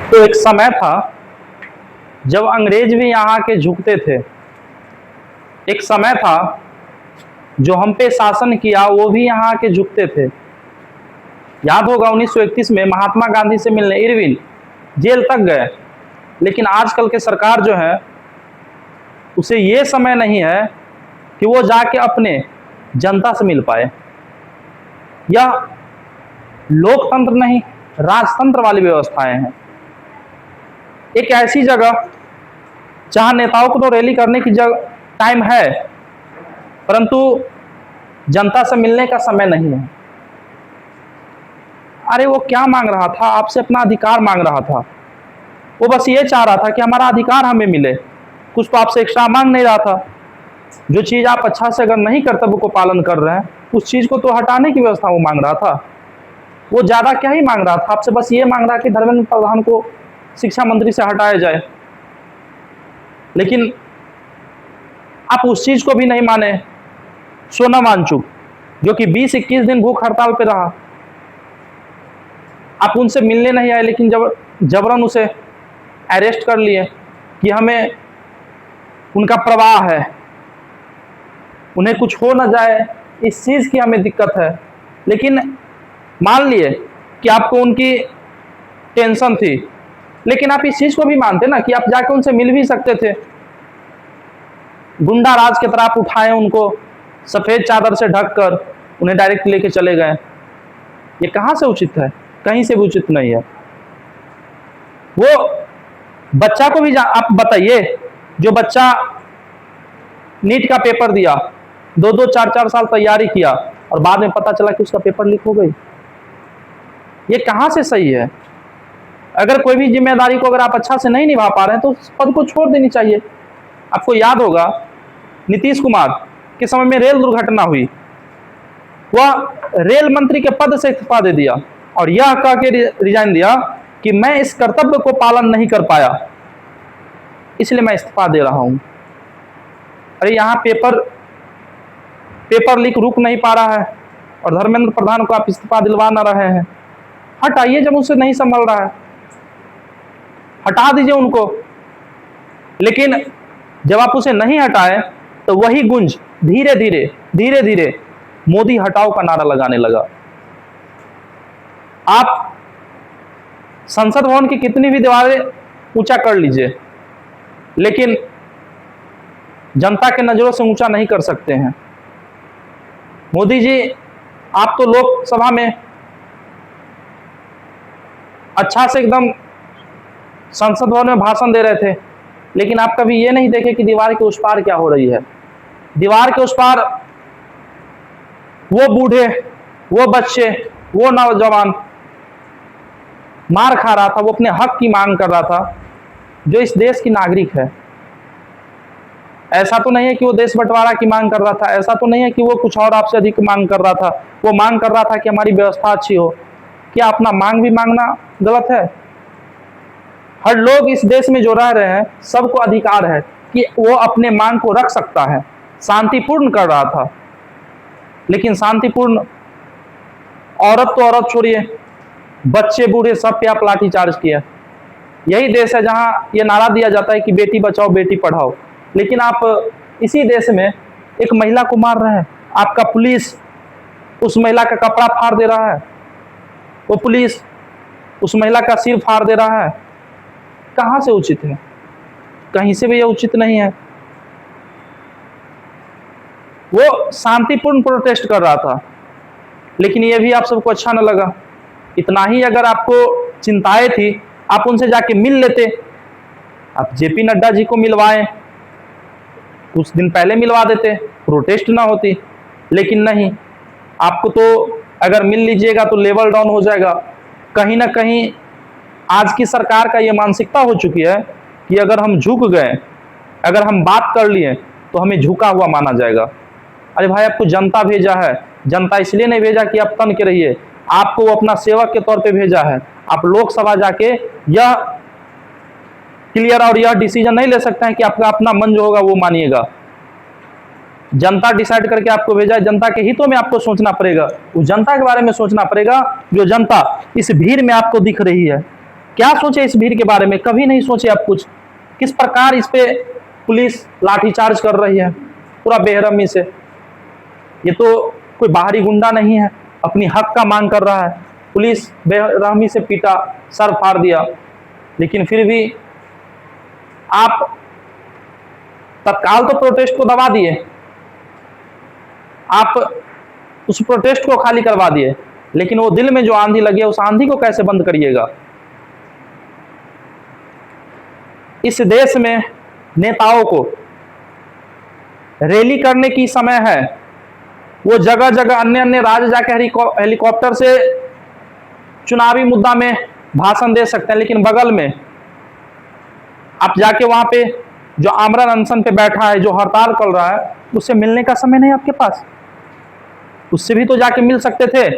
तो एक समय था जब अंग्रेज भी यहाँ के झुकते थे। एक समय था जो हम पे शासन किया वो भी यहाँ के झुकते थे। याद होगा 1931 में महात्मा गांधी से मिलने इरविन जेल तक गए, लेकिन आजकल के सरकार जो है उसे ये समय नहीं है कि वो जाके अपने जनता से मिल पाए। यह लोकतंत्र नहीं, राजतंत्र वाली व्यवस्थाएं हैं। एक ऐसी जगह जहां नेताओं को तो रैली करने की जगह टाइम है, परंतु जनता से मिलने का समय नहीं है। अरे वो क्या मांग रहा था? आपसे अपना अधिकार मांग रहा था। वो बस ये चाह रहा था कि हमारा अधिकार हमें मिले, कुछ तो आपसे एक्स्ट्रा मांग नहीं रहा था। जो चीज़ आप अच्छा से अगर नहीं कर्तव्य को पालन कर रहे हैं, उस चीज़ को तो हटाने की व्यवस्था वो मांग रहा था। वो ज़्यादा क्या ही मांग रहा था आपसे, बस ये मांग रहा कि धर्मेंद्र प्रधान को शिक्षा मंत्री से हटाया जाए। लेकिन आप उस चीज़ को भी नहीं माने। सोनम वांगचुक जो कि 20-21 दिन भूख हड़ताल पे रहा, आप उनसे मिलने नहीं आए, लेकिन जबरन उसे अरेस्ट कर लिए कि हमें उनका प्रवाह है, उन्हें कुछ हो ना जाए, इस चीज़ की हमें दिक्कत है। लेकिन मान लिए कि आपको उनकी टेंशन थी, लेकिन आप इस चीज़ को भी मानते ना कि आप जाके उनसे मिल भी सकते थे। गुंडा राज की तरह आप उठाए उनको, सफ़ेद चादर से ढककर उन्हें डायरेक्ट लेके चले गए। ये कहाँ से उचित है? कहीं से भी उचित नहीं है। वो बच्चा को भी आप बताइए, जो बच्चा नीट का पेपर दिया, 2-2, 4-4 साल तैयारी किया और बाद में पता चला कि उसका पेपर लीक हो गई। ये कहाँ से सही है? अगर कोई भी जिम्मेदारी को अगर आप अच्छा से नहीं निभा पा रहे हैं तो उस पद को छोड़ देनी चाहिए। आपको याद होगा नीतीश कुमार के समय में रेल दुर्घटना हुई, वह रेल मंत्री के पद से इस्तीफा दे दिया और यह कह के रिजाइन दिया कि मैं इस कर्तव्य को पालन नहीं कर पाया, इसलिए मैं इस्तीफा दे रहा हूं। अरे यहाँ पेपर लीक रुक नहीं पा रहा है और धर्मेंद्र प्रधान को आप इस्तीफा दिलवा ना रहे हैं। हटाइए, जब उसे नहीं संभल रहा है हटा दीजिए उनको। लेकिन जब आप उसे नहीं हटाए तो वही गुंज धीरे धीरे मोदी हटाओ का नारा लगाने लगा। आप संसद भवन की कितनी भी दीवारें ऊंचा कर लीजिए, लेकिन जनता के नजरों से ऊंचा नहीं कर सकते हैं। मोदी जी, आप तो लोकसभा में अच्छा से एकदम संसद भवन में भाषण दे रहे थे, लेकिन आप कभी ये नहीं देखे कि दीवार के उस पार क्या हो रही है। दीवार के उस पार वो बूढ़े, वो बच्चे, वो नौजवान मार खा रहा था, वो अपने हक की मांग कर रहा था, जो इस देश की नागरिक है। ऐसा तो नहीं है कि वो देश बंटवारा की मांग कर रहा था, ऐसा तो नहीं है कि वो कुछ और आपसे अधिक मांग कर रहा था। वो मांग कर रहा था कि हमारी व्यवस्था अच्छी हो। क्या अपना मांग भी मांगना गलत है? हर लोग इस देश में जो रह रहे हैं, सबको अधिकार है कि वो अपने मांग को रख सकता है। शांतिपूर्ण कर रहा था, लेकिन शांतिपूर्ण औरत तो औरत छोड़िए, बच्चे बूढ़े सब पे आप लाठीचार्ज किया। यही देश है जहां ये नारा दिया जाता है कि बेटी बचाओ बेटी पढ़ाओ, लेकिन आप इसी देश में एक महिला को मार रहे हैं। आपका पुलिस उस महिला का कपड़ा फाड़ दे रहा है, वो पुलिस उस महिला का सिर फाड़ दे रहा है। कहाँ से उचित है? कहीं से भी ये उचित नहीं है। वो शांतिपूर्ण प्रोटेस्ट कर रहा था, लेकिन ये भी आप सबको अच्छा न लगा। इतना ही अगर आपको चिंताएं थी, आप उनसे जाके मिल लेते। आप जेपी नड्डा जी को मिलवाएं, कुछ दिन पहले मिलवा देते, प्रोटेस्ट ना होती। लेकिन नहीं, आपको तो अगर मिल लीजिएगा तो लेवल डाउन हो जाएगा। कहीं ना कहीं आज की सरकार का ये मानसिकता हो चुकी है कि अगर हम झुक गए, अगर हम बात कर लिए तो हमें झुका हुआ माना जाएगा। अरे भाई, आपको जनता भेजा है। जनता इसलिए नहीं भेजा कि आप तन के रहिए, आपको वो अपना सेवक के तौर पे भेजा है। आप लोकसभा जाके यह क्लियर और यह डिसीजन नहीं ले सकते हैं कि आपका अपना मन जो होगा वो मानिएगा। जनता डिसाइड करके आपको भेजा है, जनता के हितों में आपको सोचना पड़ेगा। उस जनता के बारे में सोचना पड़ेगा जो जनता इस भीड़ में आपको दिख रही है। क्या सोचे इस भीड़ के बारे में? कभी नहीं सोचे आप कुछ। किस प्रकार इस पे पुलिस लाठीचार्ज कर रही है पूरा बेरहमी से। ये तो कोई बाहरी गुंडा नहीं है, अपनी हक का मांग कर रहा है। पुलिस बेरहमी से पीटा, सर फाड़ दिया, लेकिन फिर भी आप तत्काल तो प्रोटेस्ट को दबा दिए, आप उस प्रोटेस्ट को खाली करवा दिए, लेकिन वो दिल में जो आंधी लगी है उस आंधी को कैसे बंद करिएगा? इस देश में नेताओं को रैली करने की समय है, वो जगह जगह अन्य अन्य राज्य जाकर हेलीकॉप्टर से चुनावी मुद्दा में भाषण दे सकते हैं, लेकिन बगल में आप जाके वहां पे जो आमरण अनशन पे बैठा है, जो हड़ताल कर रहा है, उससे मिलने का समय नहीं आपके पास। उससे भी तो जाके मिल सकते थे,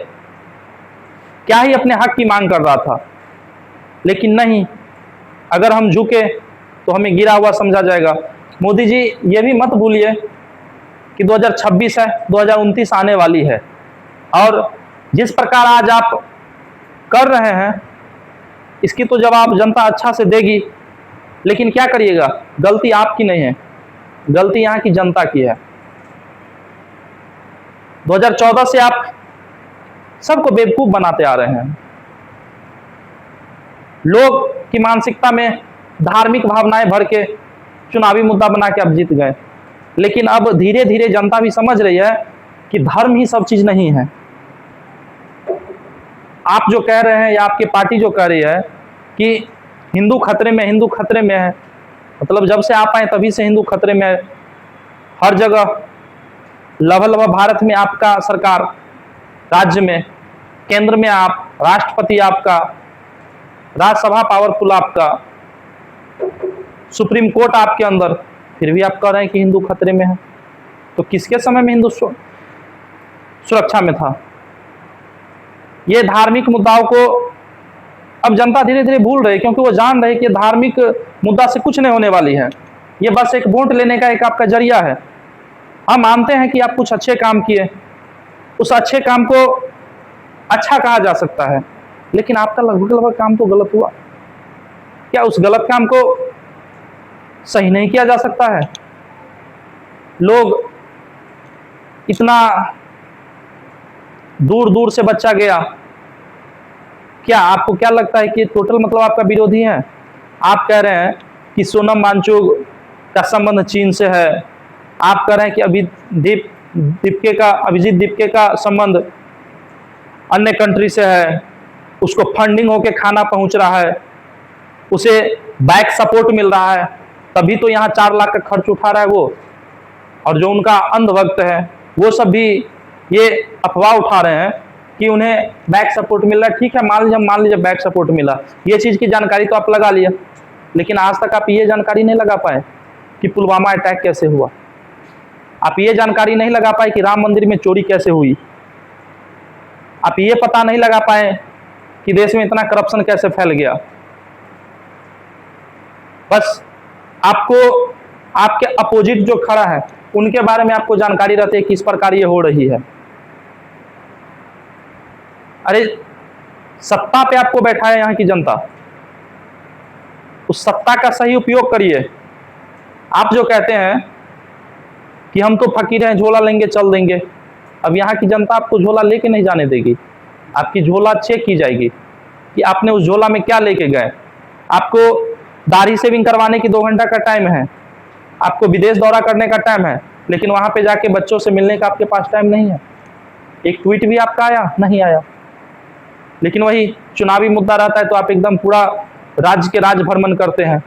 क्या ही अपने हक की मांग कर रहा था। लेकिन नहीं, अगर हम झुके तो हमें गिरा हुआ समझा जाएगा। मोदी जी ये भी मत भूलिए कि 2026 है, 2029 आने वाली है, और जिस प्रकार आज आप कर रहे हैं इसकी तो जवाब जनता अच्छा से देगी। लेकिन क्या करिएगा, गलती आपकी नहीं है, गलती यहाँ की जनता की है। 2014 से आप सबको बेवकूफ बनाते आ रहे हैं। लोग की मानसिकता में धार्मिक भावनाएं भर के चुनावी मुद्दा बना के आप जीत गए, लेकिन अब धीरे धीरे जनता भी समझ रही है कि धर्म ही सब चीज नहीं है। आप जो कह रहे हैं या आपकी पार्टी जो कह रही है कि हिंदू खतरे में, हिंदू खतरे में है, मतलब जब से आप आए तभी से हिंदू खतरे में है। हर जगह लवा भारत में आपका सरकार, राज्य में, केंद्र में आप, राष्ट्रपति आपका, राज्यसभा पावरफुल आपका, सुप्रीम कोर्ट आपके अंदर, फिर भी आप कह रहे हैं कि हिंदू खतरे में है। तो किसके समय में हिंदू सुरक्षा में था? ये धार्मिक मुद्दाओं को अब जनता धीरे धीरे भूल रही है, क्योंकि वो जान रहे कि धार्मिक मुद्दा से कुछ नहीं होने वाली है। ये बस एक वोट लेने का एक आपका जरिया है। हम मानते हैं कि आप कुछ अच्छे काम किए, उस अच्छे काम को अच्छा कहा जा सकता है, लेकिन आपका लगभग काम तो गलत हुआ। क्या उस गलत काम को सही नहीं किया जा सकता है? लोग इतना दूर दूर से बच्चा गया, क्या आपको क्या लगता है कि टोटल मतलब आपका विरोधी है? आप कह रहे हैं कि सोनम वांगचुक का संबंध चीन से है, आप कह रहे हैं कि अभिजीत दीपके का संबंध अन्य कंट्री से है, उसको फंडिंग होके खाना पहुंच रहा है, उसे बैक सपोर्ट मिल रहा है, तभी तो यहाँ 4 लाख का खर्च उठा रहा है वो। और जो उनका अंधभक्त है वो सब भी ये अफवाह उठा रहे हैं कि उन्हें बैक सपोर्ट मिल रहा है। ठीक है, मान लीजिए बैक सपोर्ट मिला, ये चीज़ की जानकारी तो आप लगा लिया, लेकिन आज तक आप ये जानकारी नहीं लगा पाए कि पुलवामा अटैक कैसे हुआ। आप ये जानकारी नहीं लगा पाए कि राम मंदिर में चोरी कैसे हुई। आप ये पता नहीं लगा पाए कि देश में इतना करप्शन कैसे फैल गया। बस आपको आपके अपोजिट जो खड़ा है उनके बारे में आपको जानकारी रहती है कि इस प्रकार ये हो रही है। अरे सत्ता पे आपको बैठा है यहाँ की जनता, उस सत्ता का सही उपयोग करिए। आप जो कहते हैं कि हम तो फकीर हैं, झोला लेंगे चल देंगे, अब यहाँ की जनता आपको झोला लेके नहीं जाने देगी। आपकी झोला चेक की जाएगी कि आपने उस झोला में क्या लेके गए। आपको दाढ़ी शेविंग करवाने की 2 घंटा का टाइम है, आपको विदेश दौरा करने का टाइम है, लेकिन वहां पे जाके बच्चों से मिलने का आपके पास टाइम नहीं है। एक ट्वीट भी आपका आया नहीं आया। लेकिन वही चुनावी मुद्दा रहता है तो आप एकदम पूरा राज्य के राज भ्रमण करते हैं।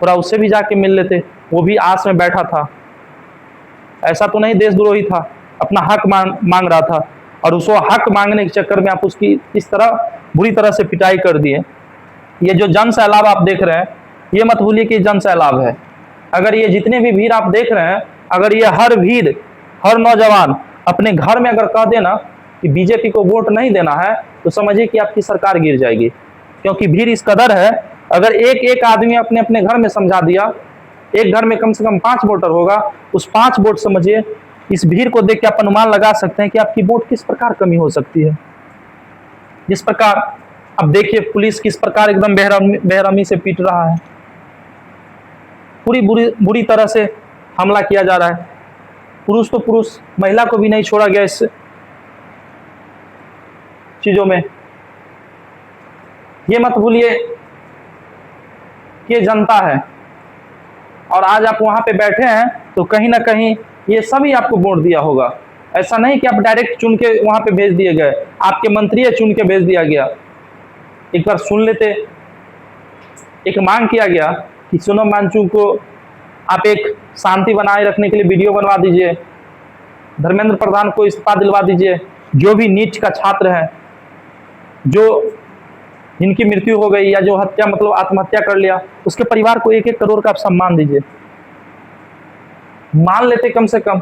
थोड़ा उससे भी जाके मिल लेते, वो भी आस में बैठा था। ऐसा तो नहीं देशद्रोही था, अपना हक मांग रहा था, और उसको हक मांगने के चक्कर में आप उसकी इस तरह बुरी तरह से पिटाई कर दिए। ये जो जन सैलाब आप देख रहे हैं, ये मत भूलिए कि जन सैलाब है। अगर ये जितने भी भीड़ आप देख रहे हैं, अगर ये हर भीड़, हर नौजवान अपने घर में अगर कह देना कि बीजेपी को वोट नहीं देना है, तो समझिए कि आपकी सरकार गिर जाएगी। क्योंकि भीड़ इस कदर है, अगर एक एक आदमी अपने अपने घर में समझा दिया, एक घर में कम से कम 5 वोटर होगा, उस 5 वोट समझिए, इस भीड़ को देख के आप अनुमान लगा सकते हैं कि आपकी वोट किस प्रकार कमी हो सकती है। जिस प्रकार अब देखिए पुलिस किस प्रकार एकदम बेरहमी से पीट रहा है, पूरी बुरी तरह से हमला किया जा रहा है। पुरुष तो पुरुष, महिला को भी नहीं छोड़ा गया इस चीजों में। ये मत भूलिए कि ये जनता है और आज आप वहां पे बैठे हैं तो कहीं ना कहीं ये सभी आपको वोट दिया होगा। ऐसा नहीं कि आप डायरेक्ट चुन के वहां पे भेज दिए गए, आपके मंत्री चुन के भेज दिया गया। एक बार सुन लेते। एक मांग किया गया कि सोनम वांगचुक को आप एक शांति बनाए रखने के लिए वीडियो बनवा दीजिए, धर्मेंद्र प्रधान को इस्तीफा दिलवा दीजिए, जो भी नीट का छात्र है, जो जिनकी मृत्यु हो गई या जो हत्या मतलब आत्महत्या कर लिया, उसके परिवार को 1-1 करोड़ का आप सम्मान दीजिए। मान लेते कम से कम।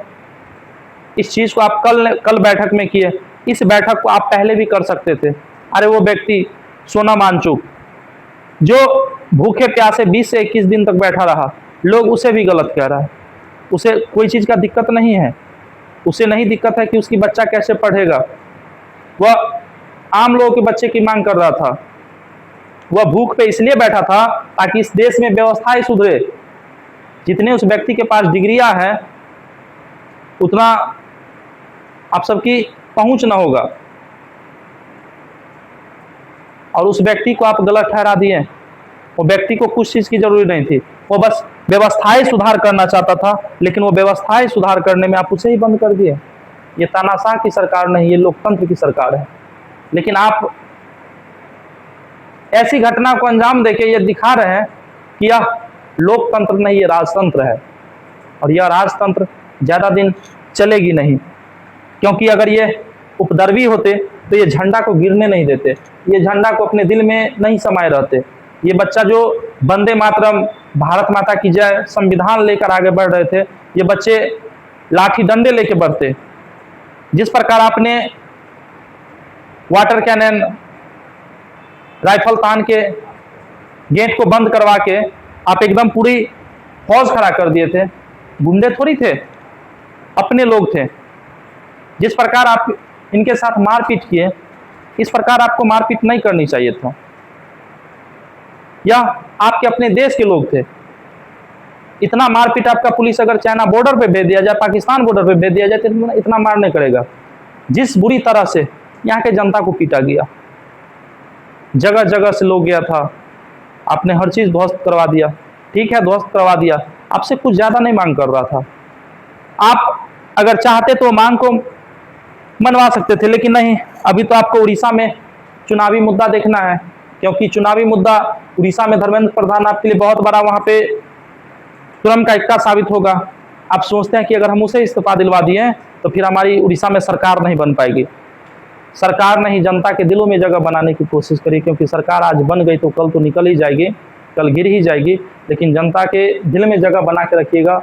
इस चीज को आप कल बैठक में किए, इस बैठक को आप पहले भी कर सकते थे। अरे वो व्यक्ति सोनम वांगचुक जो भूखे प्यासे 20 से 21 दिन तक बैठा रहा, लोग उसे भी गलत कह रहा है। उसे कोई चीज का दिक्कत नहीं है, उसे नहीं दिक्कत है कि उसकी बच्चा कैसे पढ़ेगा। वह आम लोगों के बच्चे की मांग कर रहा था। वह भूख पे इसलिए बैठा था ताकि इस देश में व्यवस्थाएं सुधरे। जितने उस व्यक्ति के पास डिग्रियां हैं उतना आप सबकी पहुंच ना होगा, और उस व्यक्ति को आप गलत ठहरा दिए। वो व्यक्ति को कुछ चीज की जरूरत नहीं थी, वो बस व्यवस्थाएं सुधार करना चाहता था, लेकिन वो व्यवस्थाएं सुधार करने में आप उसे ही बंद कर दिए। ये तानाशाह की सरकार नहीं, ये लोकतंत्र की सरकार है। लेकिन आप ऐसी घटना को अंजाम देके ये दिखा रहे हैं कि यह लोकतंत्र नहीं, ये राजतंत्र है, और यह राजतंत्र ज्यादा दिन चलेगी नहीं। क्योंकि अगर ये उपद्रवी होते तो ये झंडा को गिरने नहीं देते, ये झंडा को अपने दिल में नहीं समाये रहते। ये बच्चा जो वंदे मातरम, भारत माता की जय, संविधान लेकर आगे बढ़ रहे थे, ये बच्चे लाठी डंडे लेके बढ़ते। जिस प्रकार आपने वाटर कैनन, राइफल तान के गेट को बंद करवा के आप एकदम पूरी फौज खड़ा कर दिए थे, गुंडे थोड़ी थे, अपने लोग थे। जिस प्रकार आप इनके साथ मारपीट किए, इस प्रकार आपको मारपीट नहीं करनी चाहिए था। यह आपके अपने देश के लोग थे। इतना मारपीट आपका पुलिस अगर चाइना बॉर्डर पे भेज दिया जाए, पाकिस्तान बॉर्डर पे भेज दिया जाए तो इतना मार नहीं करेगा। जिस बुरी तरह से यहाँ के जनता को पीटा गया, जगह जगह से लोग गया था, आपने हर चीज ध्वस्त करवा दिया। ठीक है, ध्वस्त करवा दिया, आपसे कुछ ज्यादा नहीं मांग कर रहा था। आप अगर चाहते तो मांग को मनवा सकते थे, लेकिन नहीं। अभी तो आपको उड़ीसा में चुनावी मुद्दा देखना है, क्योंकि चुनावी मुद्दा उड़ीसा में धर्मेंद्र प्रधान आपके लिए बहुत बड़ा वहां पे तुरंत का इक्का साबित होगा। आप सोचते हैं कि अगर हम उसे इस्तीफा दिलवा दिए तो फिर हमारी उड़ीसा में सरकार नहीं बन पाएगी। सरकार नहीं, जनता के दिलों में जगह बनाने की कोशिश करी, क्योंकि सरकार आज बन गई तो कल तो निकल ही जाएगी, कल गिर ही जाएगी। लेकिन जनता के दिल में जगह बना के रखिएगा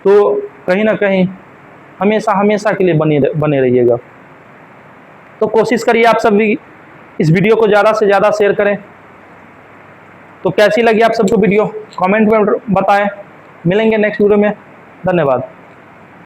तो कहीं ना कहीं हमेशा हमेशा के लिए बने रहिएगा। तो कोशिश करिए आप सब भी इस वीडियो को ज़्यादा से ज़्यादा शेयर करें। तो कैसी लगी आप सबको वीडियो, कमेंट में बताएं। मिलेंगे नेक्स्ट वीडियो में। धन्यवाद।